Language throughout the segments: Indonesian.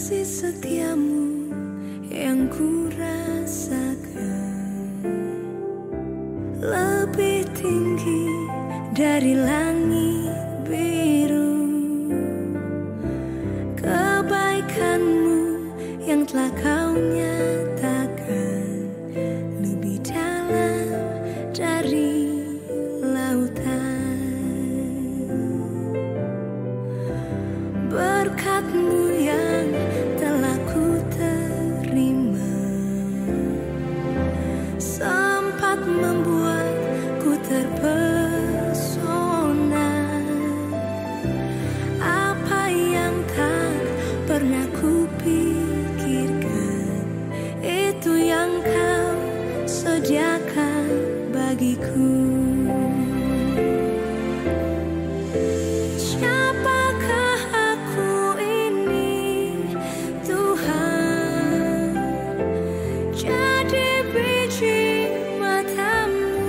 kasih setiamu yang ku rasakan lebih tinggi dari langit biru. Kebaikanmu yang telah kau nyatakan lebih dalam dari lautan. Berkat-Mu yang telah ku terima sempat membuatku terpesona. Apa yang tak pernah ku pikirkan, itu yang kau sediakan bagiku. Siapakah aku ini, Tuhan? Jadi biji mata-Mu.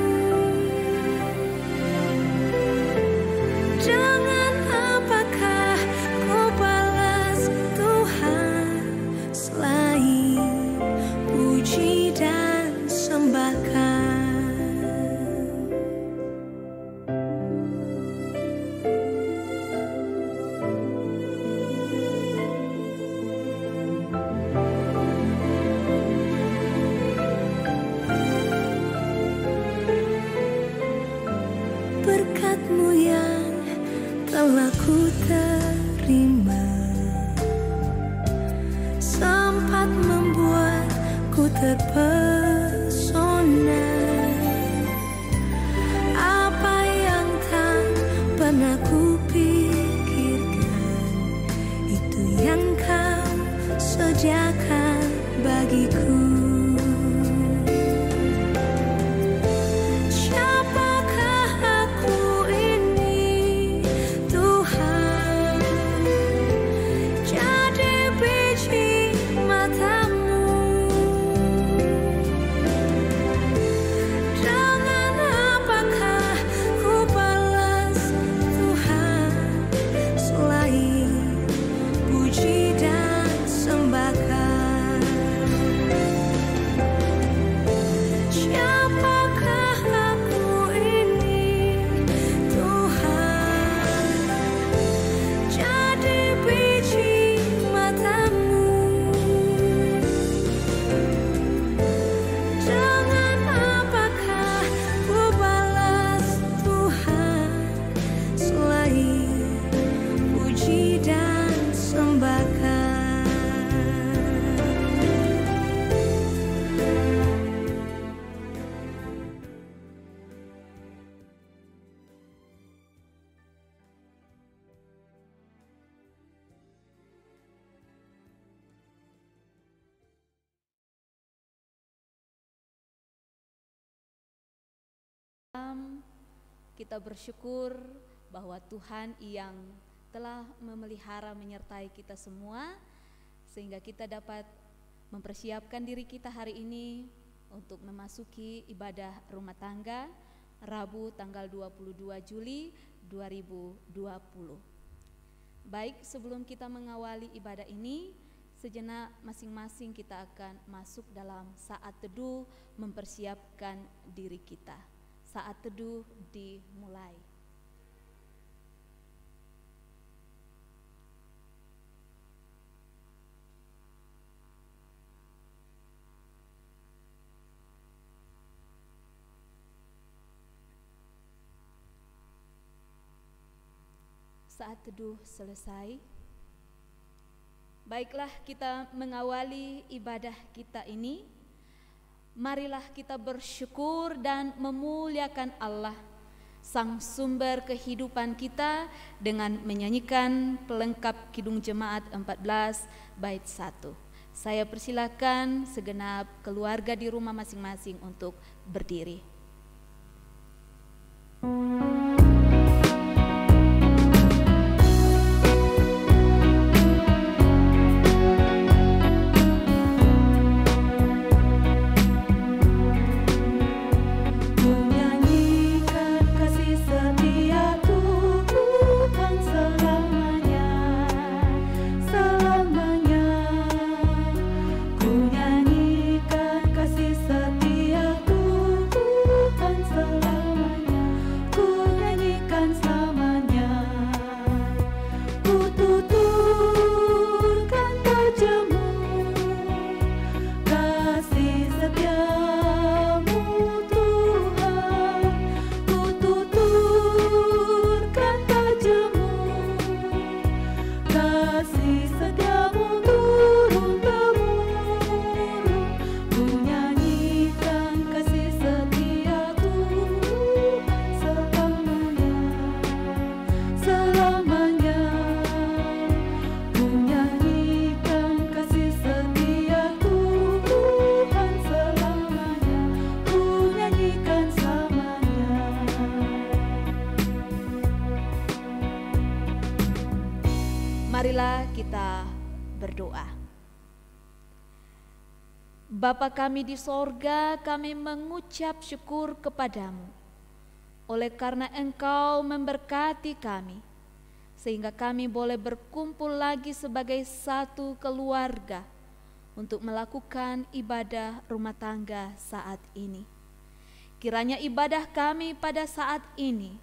Dengan apakah ku balas, Tuhan, selain puji dan sembahkan. Berkat-Mu yang telah ku terima sempat membuatku terpesona. Apa yang tak pernah ku pikirkan, itu yang kau sediakan bagiku. Siapakah aku ini, Tuhan? Jadi biji mata-Mu. Dengan apakah ku balas, Tuhan, selain puji dan sembahkan. Siapakah aku ini, Tuhan? Jadi biji mata-Mu. Dengan apakah ku balas, Tuhan, selain puji dan sembahkan. Kita bersyukur bahwa Tuhan yang telah memelihara menyertai kita semua, sehingga kita dapat mempersiapkan diri kita hari ini untuk memasuki ibadah rumah tangga Rabu tanggal 22 Juli 2020. Baik, sebelum kita mengawali ibadah ini, sejenak masing-masing kita akan masuk dalam saat teduh mempersiapkan diri kita. Saat teduh dimulai. Saat teduh selesai. Baiklah, kita mengawali ibadah kita ini. Marilah kita bersyukur dan memuliakan Allah, Sang Sumber kehidupan kita, dengan menyanyikan pelengkap Kidung Jemaat 14 bait 1. Saya persilakan segenap keluarga di rumah masing-masing untuk berdiri. Selamanya Marilah kita berdoa. Bapa kami di sorga, kami mengucap syukur kepadamu oleh karena Engkau memberkati kami, sehingga kami boleh berkumpul lagi sebagai satu keluarga untuk melakukan ibadah rumah tangga saat ini. Kiranya ibadah kami pada saat ini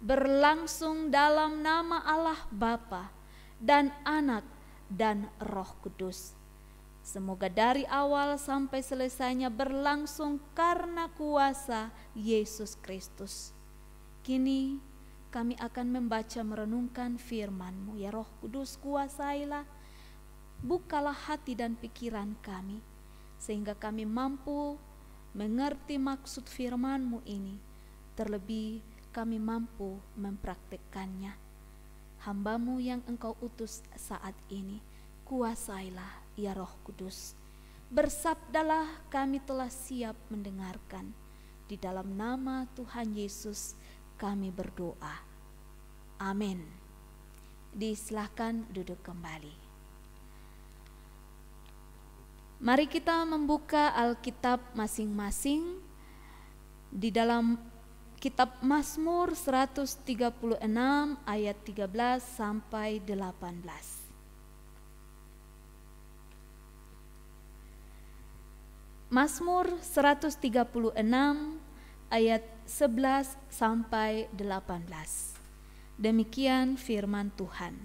berlangsung dalam nama Allah Bapa dan Anak dan Roh Kudus. Semoga dari awal sampai selesainya berlangsung karena kuasa Yesus Kristus. Kini kami akan membaca merenungkan firman-Mu. Ya Roh Kudus, kuasailah, bukalah hati dan pikiran kami, sehingga kami mampu mengerti maksud firman-Mu ini. Terlebih kami mampu mempraktikkannya. Hamba-Mu yang Engkau utus saat ini, kuasailah ya Roh Kudus. Bersabdalah, kami telah siap mendengarkan. Di dalam nama Tuhan Yesus kami berdoa. Amin. Disilahkan duduk kembali. Mari kita membuka Alkitab masing-masing di dalam Kitab Mazmur 136 ayat 13 sampai 18. Mazmur 136 ayat 11 sampai 18. Demikian firman Tuhan.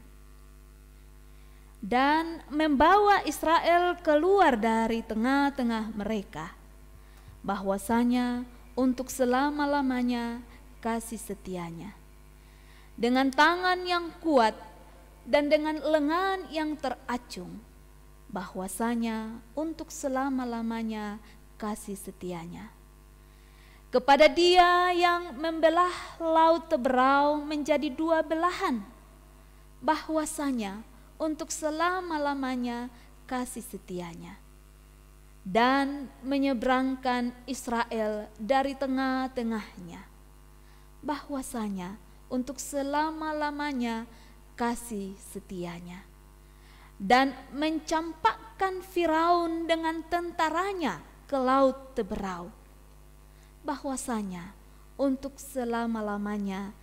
Dan membawa Israel keluar dari tengah-tengah mereka, bahwasanya untuk selama-lamanya kasih setianya. Dengan tangan yang kuat dan dengan lengan yang teracung, bahwasanya untuk selama-lamanya kasih setianya. Kepada Dia yang membelah laut Teberau menjadi dua belahan, bahwasanya untuk selama-lamanya kasih setianya. Dan menyeberangkan Israel dari tengah-tengahnya, bahwasanya untuk selama-lamanya kasih setianya. Dan mencampakkan Firaun dengan tentaranya ke laut Teberau, bahwasanya untuk selama-lamanya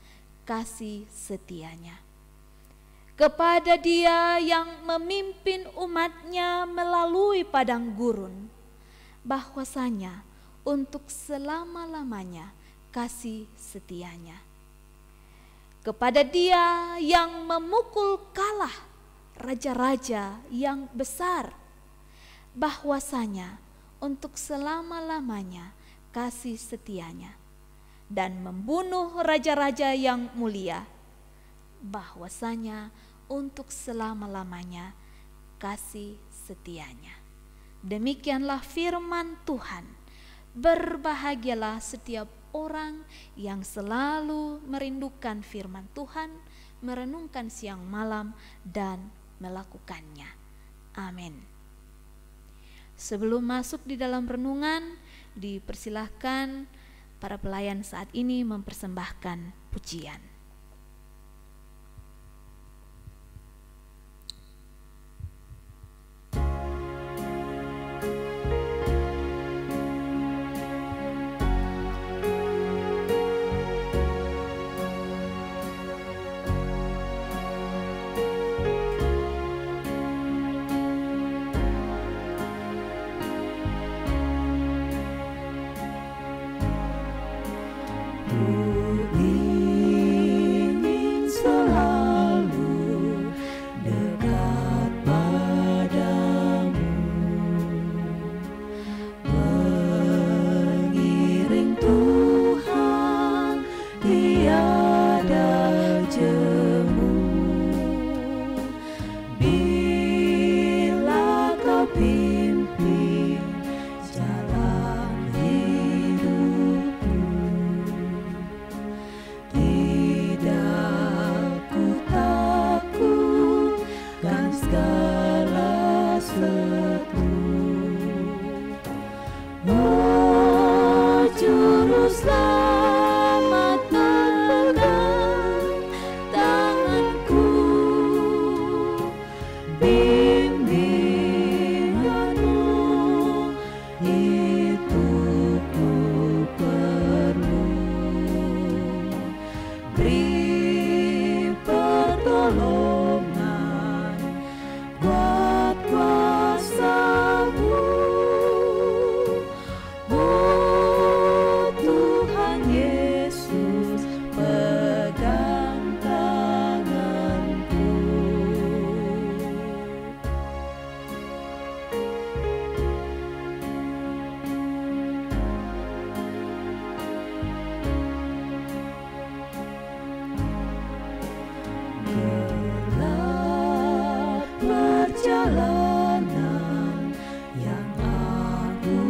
kasih setianya. Kepada Dia yang memimpin umat-Nya melalui padang gurun, bahwasanya untuk selama-lamanya kasih setianya. Kepada Dia yang memukul kalah raja-raja yang besar, bahwasanya untuk selama-lamanya kasih setianya. Dan membunuh raja-raja yang mulia, bahwasanya untuk selama-lamanya kasih setianya. Demikianlah firman Tuhan. Berbahagialah setiap orang yang selalu merindukan firman Tuhan, merenungkan siang malam dan melakukannya. Amin. Sebelum masuk di dalam renungan, dipersilahkan para pelayan saat ini mempersembahkan pujian. Ku perjalanan yang aku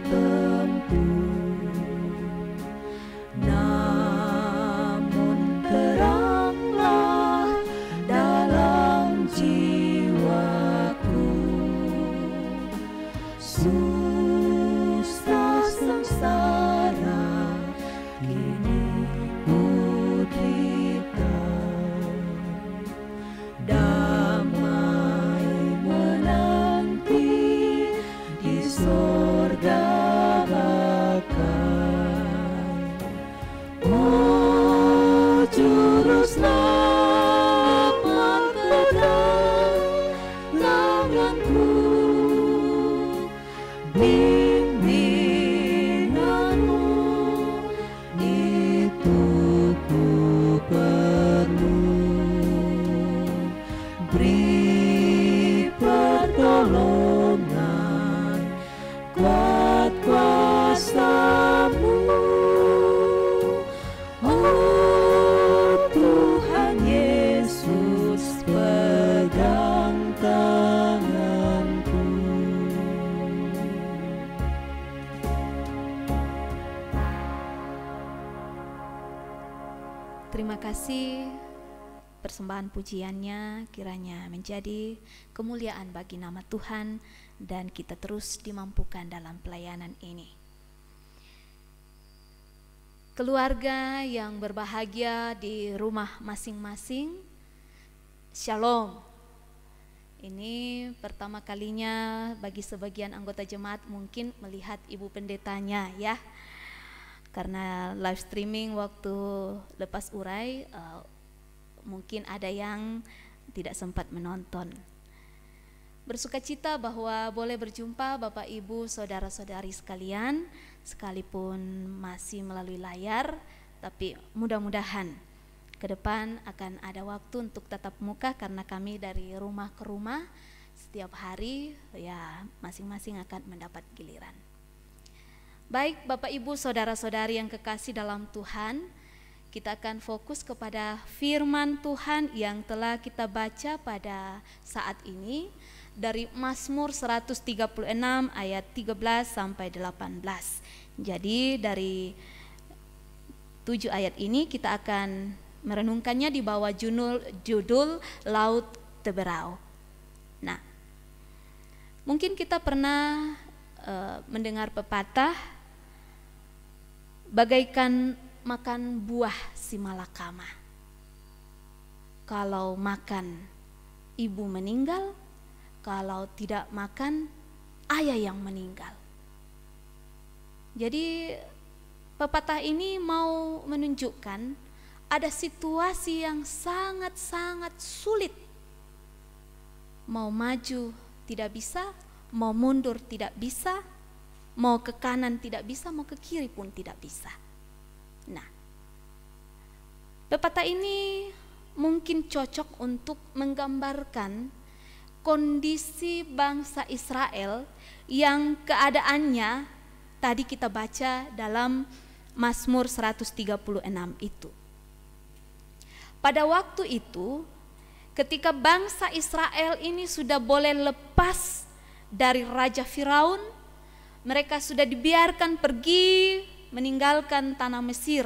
tempuh, namun teranglah dalam jiwaku, susah sengsara kini ku derita, damai menanti di sorga bakai. Oh juru selamat peganganku, bimbinganmu itu ku perlu. Beri pertolongan, kuat kuasa-Mu, oh Tuhan Yesus, pegang tanganku. Terima kasih. Persembahan pujiannya kiranya menjadi kemuliaan bagi nama Tuhan dan kita terus dimampukan dalam pelayanan ini. Keluarga yang berbahagia di rumah masing-masing, Shalom. Ini pertama kalinya bagi sebagian anggota jemaat mungkin melihat Ibu Pendetanya ya. Karena live streaming waktu lepas urai mungkin ada yang tidak sempat menonton. Bersukacita bahwa boleh berjumpa Bapak Ibu saudara-saudari sekalian, sekalipun masih melalui layar, tapi mudah-mudahan ke depan akan ada waktu untuk tatap muka karena kami dari rumah ke rumah setiap hari ya masing-masing akan mendapat giliran. Baik Bapak Ibu saudara-saudari yang kekasih dalam Tuhan, kita akan fokus kepada firman Tuhan yang telah kita baca pada saat ini dari Mazmur 136 ayat 13 sampai 18. Jadi dari 7 ayat ini kita akan merenungkannya di bawah judul Laut Teberau. Nah, mungkin kita pernah mendengar pepatah bagaikan makan buah si malakama. Kalau makan ibu meninggal, kalau tidak makan ayah yang meninggal. Jadi pepatah ini mau menunjukkan ada situasi yang sangat-sangat sulit. Mau maju tidak bisa, mau mundur tidak bisa, mau ke kanan tidak bisa, mau ke kiri pun tidak bisa. Nah, pepatah ini mungkin cocok untuk menggambarkan kondisi bangsa Israel yang keadaannya tadi kita baca dalam Mazmur 136 itu. Pada waktu itu, ketika bangsa Israel ini sudah boleh lepas dari Raja Firaun, mereka sudah dibiarkan pergi meninggalkan tanah Mesir,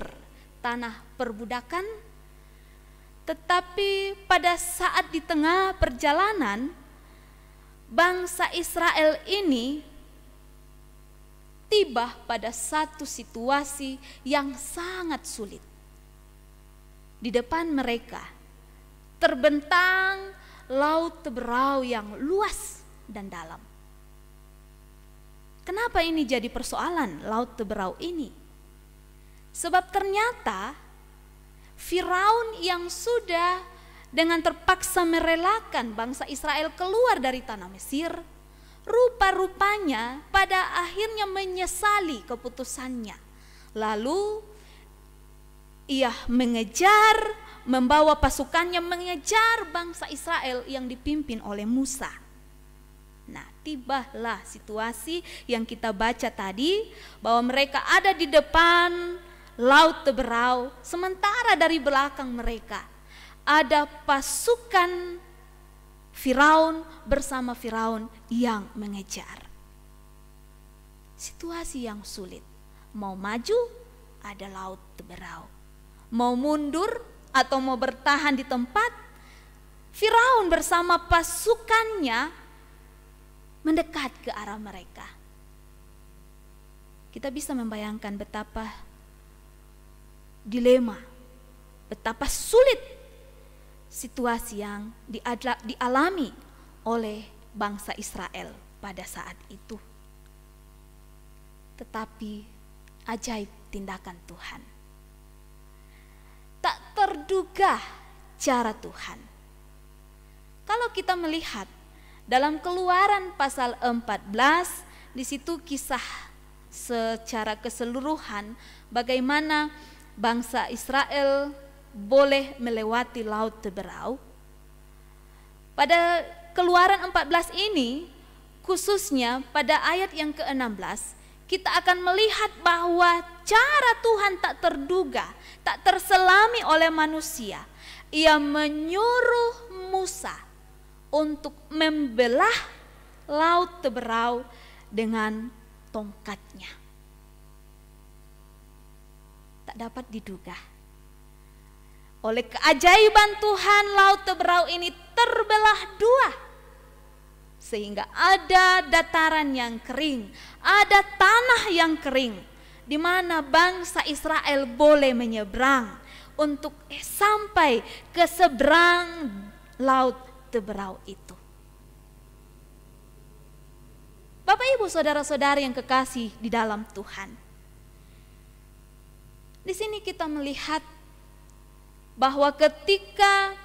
tanah perbudakan. Tetapi pada saat di tengah perjalanan, bangsa Israel ini tiba pada satu situasi yang sangat sulit. Di depan mereka terbentang laut Teberau yang luas dan dalam. Kenapa ini jadi persoalan laut Teberau ini? Sebab ternyata Firaun yang sudah dengan terpaksa merelakan bangsa Israel keluar dari tanah Mesir, rupa-rupanya pada akhirnya menyesali keputusannya. Lalu ia mengejar, membawa pasukannya mengejar bangsa Israel yang dipimpin oleh Musa. Nah, tibalah situasi yang kita baca tadi, bahwa mereka ada di depan laut Teberau, sementara dari belakang mereka ada pasukan Firaun bersama Firaun yang mengejar. Situasi yang sulit. Mau maju, ada laut teberau. Mau mundur atau mau bertahan di tempat, Firaun bersama pasukannya mendekat ke arah mereka. Kita bisa membayangkan betapa dilema, betapa sulit situasi yang dialami oleh bangsa Israel pada saat itu. Tetapi ajaib tindakan Tuhan. Tak terduga cara Tuhan. Kalau kita melihat dalam Keluaran pasal 14, di situ kisah secara keseluruhan bagaimana bangsa Israel boleh melewati laut teberau. Pada Keluaran 14 ini, khususnya pada ayat yang ke-16, kita akan melihat bahwa cara Tuhan tak terduga, tak terselami oleh manusia. Ia menyuruh Musa untuk membelah laut teberau dengan tongkatnya. Tak dapat diduga. Oleh keajaiban Tuhan, laut teberau ini terbelah dua. Sehingga ada dataran yang kering, ada tanah yang kering, di mana bangsa Israel boleh menyeberang untuk sampai ke seberang laut teberau itu. Bapak Ibu saudara-saudari yang kekasih di dalam Tuhan. Di sini kita melihat bahwa ketika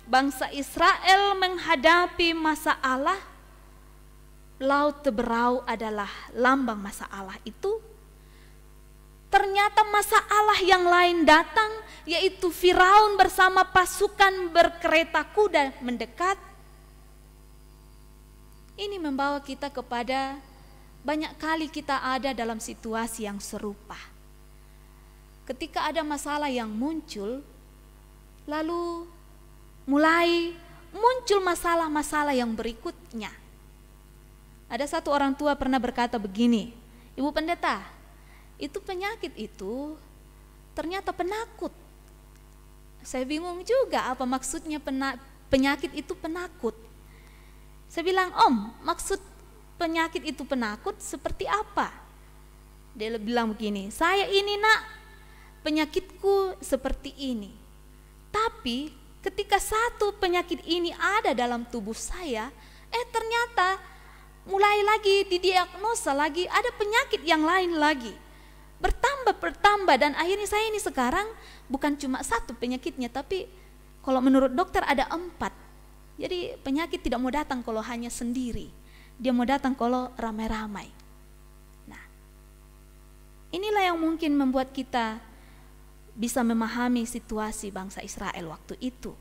bangsa Israel menghadapi masalah, laut teberau adalah lambang masalah itu. Ternyata masalah yang lain datang, yaitu Firaun bersama pasukan berkereta kuda mendekat. Ini membawa kita kepada banyak kali kita ada dalam situasi yang serupa. Ketika ada masalah yang muncul, lalu mulai muncul masalah-masalah yang berikutnya. Ada satu orang tua pernah berkata begini, Ibu Pendeta, itu penyakit itu ternyata penakut. Saya bingung juga apa maksudnya penyakit itu penakut. Saya bilang, Om, maksud penyakit itu penakut seperti apa? Dia bilang begini, saya ini nak, penyakitku seperti ini. Tapi ketika satu penyakit ini ada dalam tubuh saya, ternyata mulai lagi didiagnosa lagi, ada penyakit yang lain lagi. Bertambah dan akhirnya saya ini sekarang bukan cuma satu penyakitnya, tapi kalau menurut dokter ada 4. Jadi penyakit tidak mau datang kalau hanya sendiri, dia mau datang kalau ramai-ramai. Nah, inilah yang mungkin membuat kita bisa memahami situasi bangsa Israel waktu itu.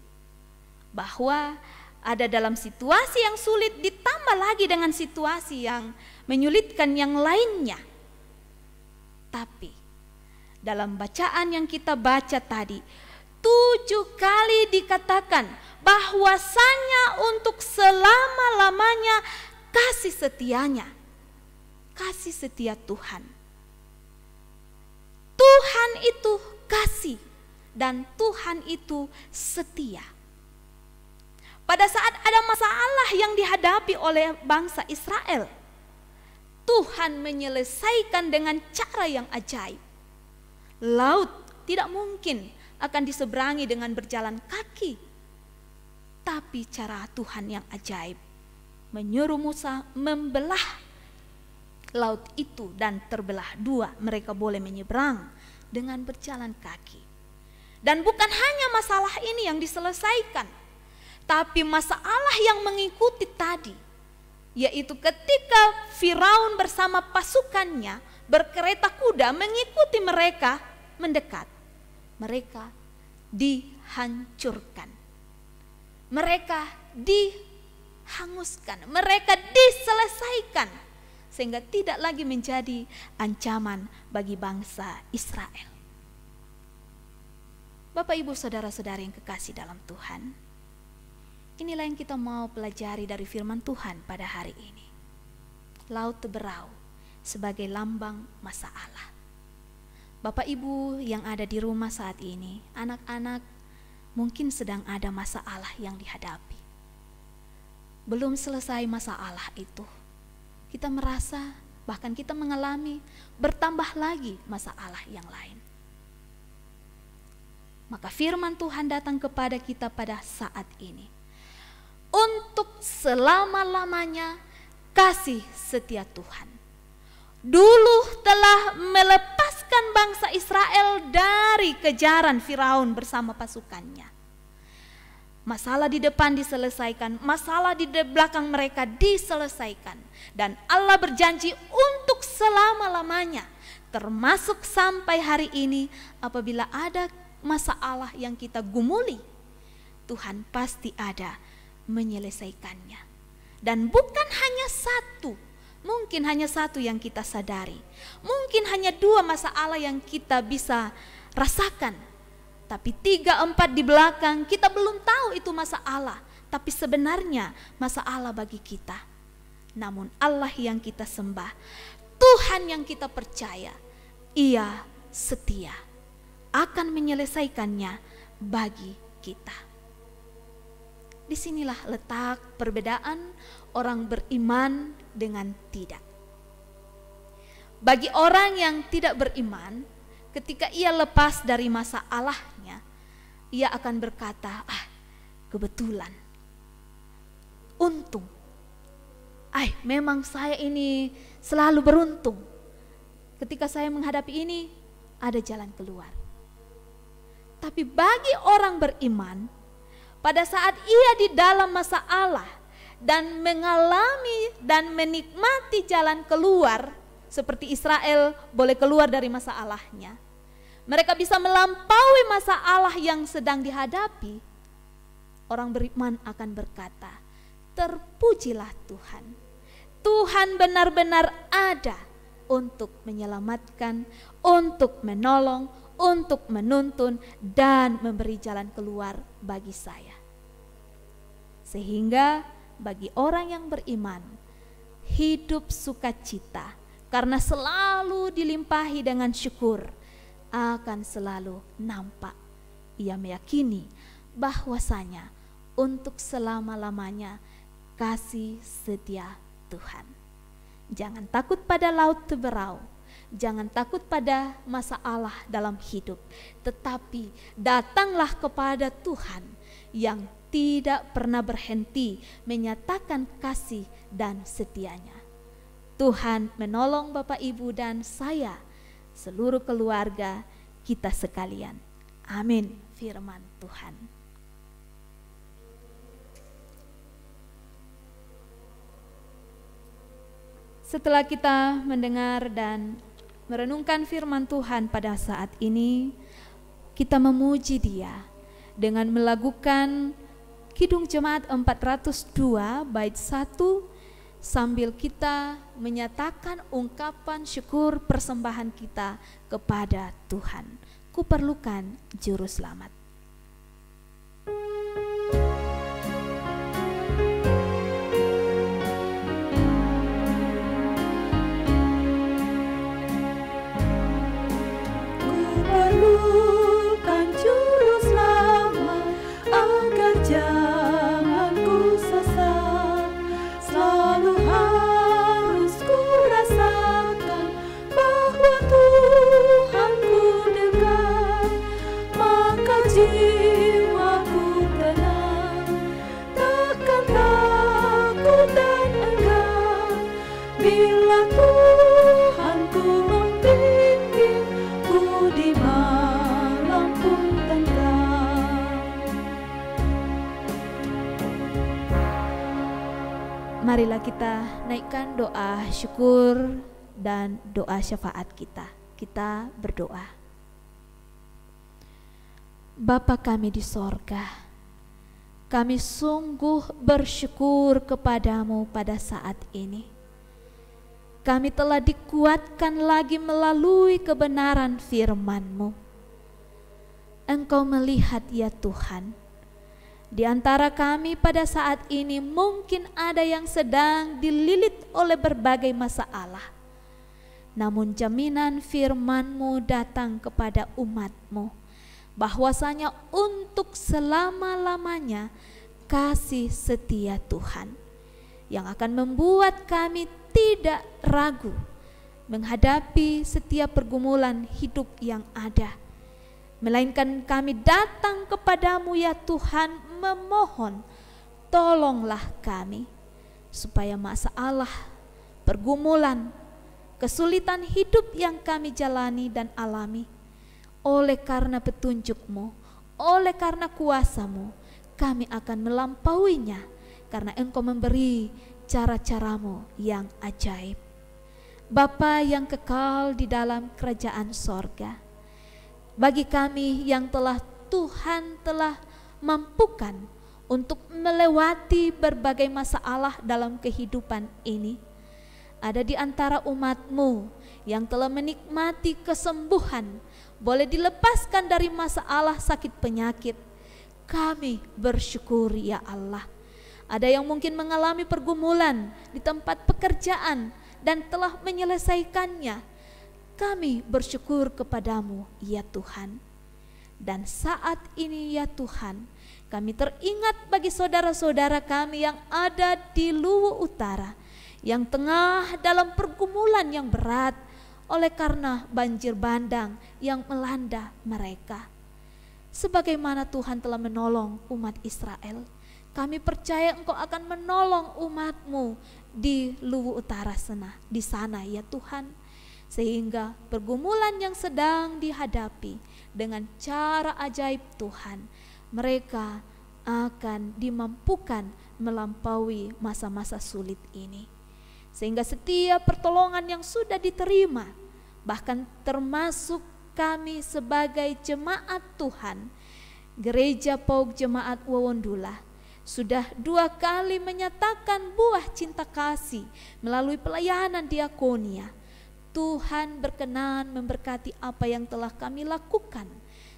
Bahwa ada dalam situasi yang sulit ditambah lagi dengan situasi yang menyulitkan yang lainnya. Tapi dalam bacaan yang kita baca tadi, 7 kali dikatakan bahwasanya untuk selama-lamanya kasih setianya, kasih setia Tuhan. Tuhan itu kasih dan Tuhan itu setia. Pada saat ada masalah yang dihadapi oleh bangsa Israel, Tuhan menyelesaikan dengan cara yang ajaib. Laut tidak mungkin akan diseberangi dengan berjalan kaki. Tapi cara Tuhan yang ajaib, menyuruh Musa membelah laut itu dan terbelah 2. Mereka boleh menyeberang dengan berjalan kaki. Dan bukan hanya masalah ini yang diselesaikan, tapi masalah yang mengikuti tadi, yaitu ketika Firaun bersama pasukannya berkereta kuda mengikuti mereka mendekat, mereka dihancurkan, mereka dihanguskan, mereka diselesaikan, sehingga tidak lagi menjadi ancaman bagi bangsa Israel. Bapak Ibu saudara-saudari yang kekasih dalam Tuhan, Inilah yang kita mau pelajari dari firman Tuhan pada hari ini. Laut Teberau sebagai lambang masalah. Bapak Ibu yang ada di rumah saat ini, anak-anak mungkin sedang ada masalah yang dihadapi. Belum selesai masalah itu, kita merasa, bahkan kita mengalami bertambah lagi masalah yang lain. Maka firman Tuhan datang kepada kita pada saat ini. Untuk selama-lamanya kasih setia Tuhan. Dulu telah melepaskan bangsa Israel dari kejaran Firaun bersama pasukannya. Masalah di depan diselesaikan, masalah di belakang mereka diselesaikan. Dan Allah berjanji untuk selama-lamanya, termasuk sampai hari ini, apabila ada masalah yang kita gumuli, Tuhan pasti ada menyelesaikannya. Dan bukan hanya satu, mungkin hanya satu yang kita sadari, mungkin hanya 2 masalah yang kita bisa rasakan, tapi 3-4 di belakang kita belum tahu itu masalah, tapi sebenarnya masalah bagi kita. Namun Allah yang kita sembah, Tuhan yang kita percaya, Ia setia, akan menyelesaikannya bagi kita. Disinilah letak perbedaan orang beriman dengan tidak. Bagi orang yang tidak beriman, ketika ia lepas dari masalahnya, ia akan berkata, kebetulan, untung, memang saya ini selalu beruntung. Ketika saya menghadapi ini, ada jalan keluar. Tapi bagi orang beriman, pada saat ia di dalam masalah dan mengalami dan menikmati jalan keluar, seperti Israel boleh keluar dari masalahnya, mereka bisa melampaui masalah yang sedang dihadapi. Orang beriman akan berkata, terpujilah Tuhan. Tuhan benar-benar ada untuk menyelamatkan, untuk menolong, untuk menuntun dan memberi jalan keluar bagi saya. Sehingga bagi orang yang beriman, hidup sukacita karena selalu dilimpahi dengan syukur akan selalu nampak. Ia meyakini bahwasanya untuk selama-lamanya kasih setia Tuhan. Jangan takut pada laut Teberau, jangan takut pada masalah dalam hidup, tetapi datanglah kepada Tuhan yang tidak pernah berhenti menyatakan kasih dan setianya. Tuhan menolong Bapak Ibu dan saya, seluruh keluarga kita sekalian. Amin. Firman Tuhan. Setelah kita mendengar dan merenungkan firman Tuhan pada saat ini, kita memuji Dia dengan melakukan Kidung Jemaat 402 bait 1 sambil kita menyatakan ungkapan syukur persembahan kita kepada Tuhan. Kuperlukan juru selamat. Kuperlukan juru selamat agar jangan ku sesat. Selalu harus ku rasakan bahwa Tuhan ku dekat. Maka jiwaku tenang, takkan takut dan enggan. Bila Tuhan ku membimbing ku di malam pun tenang. Marilah kita naikkan doa syukur dan doa syafaat kita. Kita berdoa. Bapa kami di sorga, kami sungguh bersyukur kepadamu pada saat ini. Kami telah dikuatkan lagi melalui kebenaran firman-Mu. Engkau melihat ya Tuhan, Di antara kami pada saat ini mungkin ada yang sedang dililit oleh berbagai masalah. Namun jaminan firman-Mu datang kepada umat-Mu, bahwasanya untuk selama-lamanya kasih setia Tuhan yang akan membuat kami tidak ragu menghadapi setiap pergumulan hidup yang ada. Melainkan kami datang kepadamu ya Tuhan, memohon tolonglah kami supaya masalah, pergumulan, kesulitan hidup yang kami jalani dan alami, oleh karena petunjuk-Mu, oleh karena kuasa-Mu, kami akan melampauinya karena Engkau memberi cara-cara-Mu yang ajaib. Bapa yang kekal di dalam kerajaan sorga, bagi kami yang Tuhan telah mampukan untuk melewati berbagai masalah dalam kehidupan ini, ada di antara umat-Mu yang telah menikmati kesembuhan, boleh dilepaskan dari masalah sakit penyakit. Kami bersyukur ya Allah. Ada yang mungkin mengalami pergumulan di tempat pekerjaan dan telah menyelesaikannya. Kami bersyukur kepadamu ya Tuhan. Dan saat ini ya Tuhan, kami teringat bagi saudara-saudara kami yang ada di Luwu Utara, yang tengah dalam pergumulan yang berat oleh karena banjir bandang yang melanda mereka. Sebagaimana Tuhan telah menolong umat Israel, kami percaya Engkau akan menolong umat-Mu di Luwu Utara di sana ya Tuhan, sehingga pergumulan yang sedang dihadapi dengan cara ajaib Tuhan, mereka akan dimampukan melampaui masa-masa sulit ini, sehingga setiap pertolongan yang sudah diterima, bahkan termasuk kami sebagai jemaat Tuhan, Gereja Paug Jemaat Wawondula, sudah 2 kali menyatakan buah cinta kasih melalui pelayanan diakonia. Tuhan berkenan memberkati apa yang telah kami lakukan,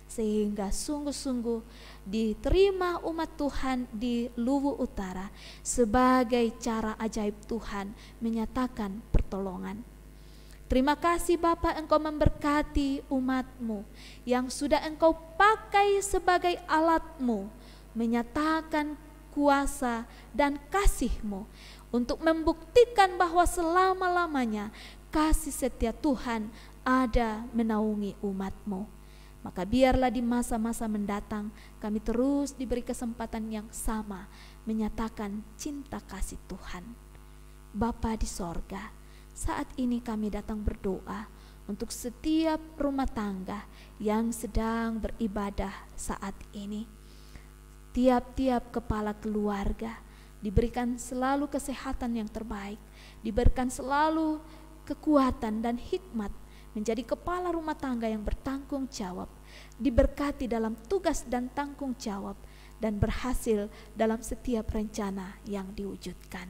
sehingga sungguh-sungguh diterima umat Tuhan di Luwu Utara sebagai cara ajaib Tuhan menyatakan pertolongan. Terima kasih Bapa, Engkau memberkati umat-Mu yang sudah Engkau pakai sebagai alat-Mu menyatakan kuasa dan kasih-Mu untuk membuktikan bahwa selama-lamanya kasih setia Tuhan ada menaungi umat-Mu. Maka biarlah di masa-masa mendatang kami terus diberi kesempatan yang sama menyatakan cinta kasih Tuhan. Bapa di sorga, saat ini kami datang berdoa untuk setiap rumah tangga yang sedang beribadah saat ini. Tiap-tiap kepala keluarga diberikan selalu kesehatan yang terbaik, diberikan selalu kekuatan dan hikmat menjadi kepala rumah tangga yang bertanggung jawab, diberkati dalam tugas dan tanggung jawab, dan berhasil dalam setiap rencana yang diwujudkan.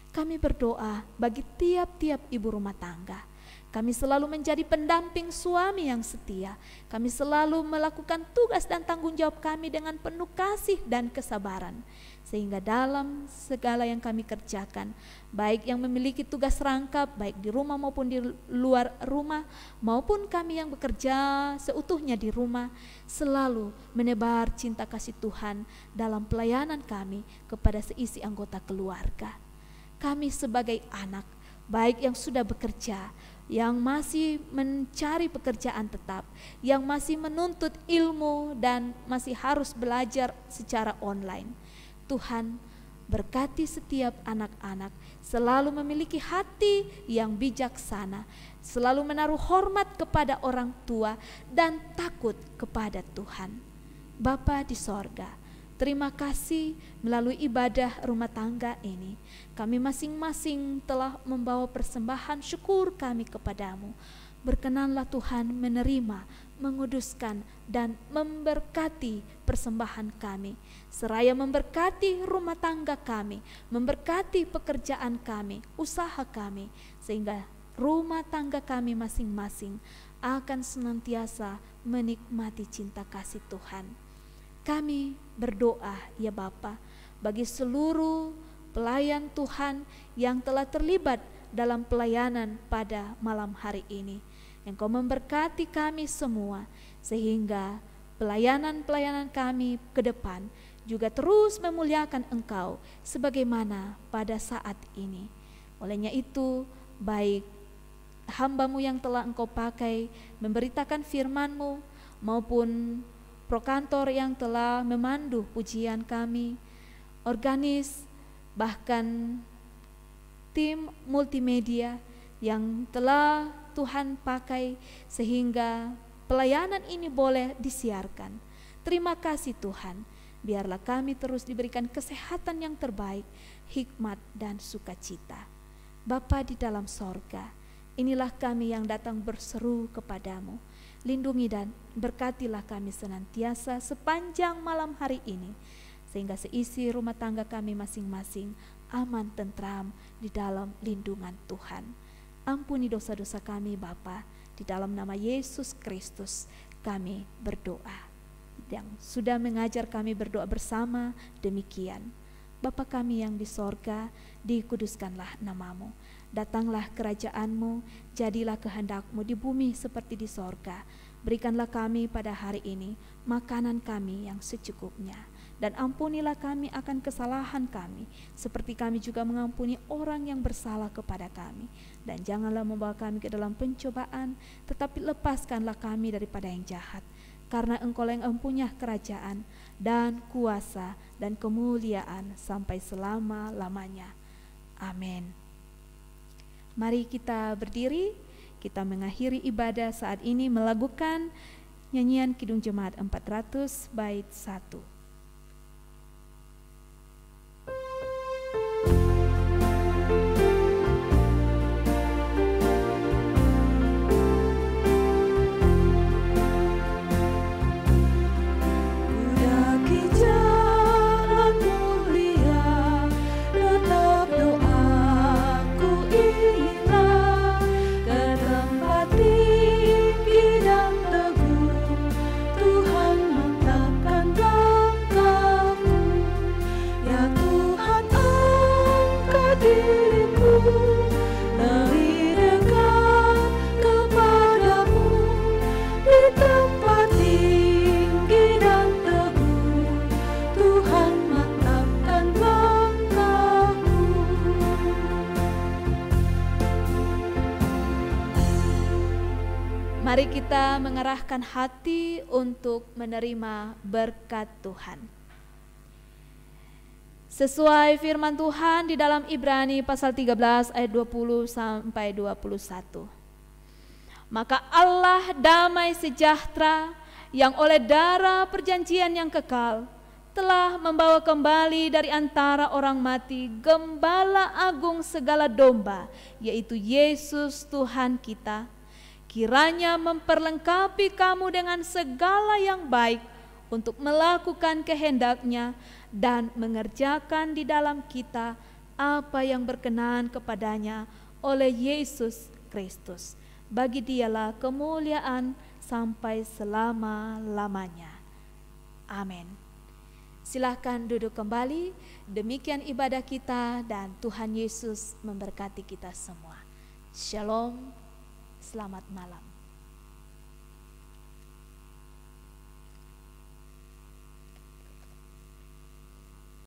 Kami berdoa bagi tiap-tiap ibu rumah tangga. Kami selalu menjadi pendamping suami yang setia. Kami selalu melakukan tugas dan tanggung jawab kami dengan penuh kasih dan kesabaran, sehingga dalam segala yang kami kerjakan, baik yang memiliki tugas rangkap, baik di rumah maupun di luar rumah, maupun kami yang bekerja seutuhnya di rumah, selalu menebar cinta kasih Tuhan dalam pelayanan kami kepada seisi anggota keluarga. Kami sebagai anak, baik yang sudah bekerja, yang masih mencari pekerjaan tetap, yang masih menuntut ilmu dan masih harus belajar secara online, Tuhan berkati setiap anak-anak selalu memiliki hati yang bijaksana, selalu menaruh hormat kepada orang tua dan takut kepada Tuhan. Bapa di sorga, terima kasih melalui ibadah rumah tangga ini. Kami masing-masing telah membawa persembahan syukur kami kepadamu. Berkenanlah Tuhan menerima, menguduskan, dan memberkati persembahan kami, seraya memberkati rumah tangga kami, memberkati pekerjaan kami, usaha kami, sehingga rumah tangga kami masing-masing akan senantiasa menikmati cinta kasih Tuhan. Kami berdoa ya Bapa, bagi seluruh pelayan Tuhan yang telah terlibat dalam pelayanan pada malam hari ini. Engkau memberkati kami semua, sehingga pelayanan-pelayanan kami ke depan juga terus memuliakan Engkau sebagaimana pada saat ini. Olehnya itu, baik hamba-Mu yang telah Engkau pakai memberitakan firman-Mu, maupun prokantor yang telah memandu pujian kami, organis, bahkan tim multimedia yang telah Tuhan pakai sehingga pelayanan ini boleh disiarkan. Terima kasih Tuhan, biarlah kami terus diberikan kesehatan yang terbaik, hikmat dan sukacita. Bapa di dalam sorga, inilah kami yang datang berseru kepadamu. Lindungi dan berkatilah kami senantiasa sepanjang malam hari ini, sehingga seisi rumah tangga kami masing-masing aman tentram di dalam lindungan Tuhan. Ampuni dosa-dosa kami Bapa, di dalam nama Yesus Kristus kami berdoa. Yang sudah mengajar kami berdoa bersama demikian. Bapa kami yang di sorga, dikuduskanlah namamu. Datanglah kerajaan-Mu, jadilah kehendak-Mu di bumi seperti di sorga. Berikanlah kami pada hari ini makanan kami yang secukupnya. Dan ampunilah kami akan kesalahan kami, seperti kami juga mengampuni orang yang bersalah kepada kami. Dan janganlah membawa kami ke dalam pencobaan, tetapi lepaskanlah kami daripada yang jahat. Karena Engkau yang mempunyai kerajaan dan kuasa dan kemuliaan sampai selama-lamanya. Amin. Mari kita berdiri, kita mengakhiri ibadah saat ini melakukan nyanyian Kidung Jemaat 400 bait 1. Mari kita mengarahkan hati untuk menerima berkat Tuhan. Sesuai firman Tuhan di dalam Ibrani pasal 13 ayat 20 sampai 21. Maka Allah damai sejahtera yang oleh darah perjanjian yang kekal telah membawa kembali dari antara orang mati Gembala Agung segala domba, yaitu Yesus Tuhan kita. Kiranya memperlengkapi kamu dengan segala yang baik untuk melakukan kehendak-Nya dan mengerjakan di dalam kita apa yang berkenan kepadanya oleh Yesus Kristus. Bagi Dialah kemuliaan sampai selama-lamanya. Amin. Silahkan duduk kembali. Demikian ibadah kita dan Tuhan Yesus memberkati kita semua. Shalom. Selamat malam.